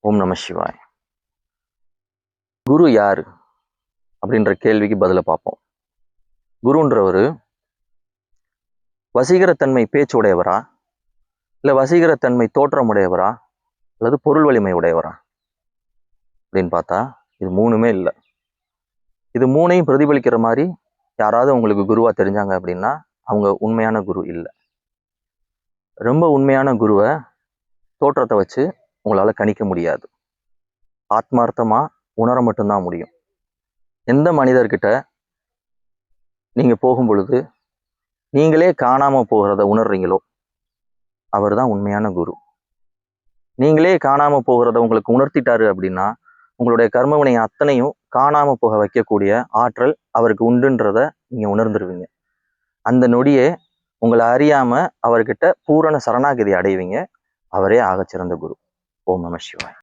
ஓம் நம சிவாய். குரு யாரு அப்படின்ற கேள்விக்கு பதில பார்ப்போம். குருன்றவர் வசீகரத்தன்மை பேச்சு உடையவரா, இல்லை வசீகரத்தன்மை தோற்றம் உடையவரா, அல்லது பொருள் வலிமை உடையவரா அப்படின்னு பார்த்தா இது மூணுமே இல்லை. இது மூணையும் பிரதிபலிக்கிற மாதிரி யாராவது உங்களுக்கு குருவா தெரிஞ்சாங்க அப்படின்னா அவங்க உண்மையான குரு இல்லை. ரொம்ப உண்மையான குருவை தோற்றத்தை வச்சு உங்களால் கணிக்க முடியாது. ஆத்மார்த்தமா உணர மட்டும்தான் முடியும். எந்த மனிதர்கிட்ட நீங்க போகும் பொழுது நீங்களே காணாம போகிறத உணர்றீங்களோ அவர் தான் உண்மையான குரு. நீங்களே காணாம போகிறத உங்களுக்கு உணர்த்திட்டாரு அப்படின்னா உங்களுடைய கர்மவினை அத்தனையும் காணாம போக வைக்கக்கூடிய ஆற்றல் அவருக்கு உண்டுன்றத நீங்க உணர்ந்துருவீங்க. அந்த நொடியே உங்களை அறியாம அவர்கிட்ட பூரண சரணாகதி அடைவீங்க. அவரே ஆகச்சிறந்த குரு. ஓம் நம சிவாய்.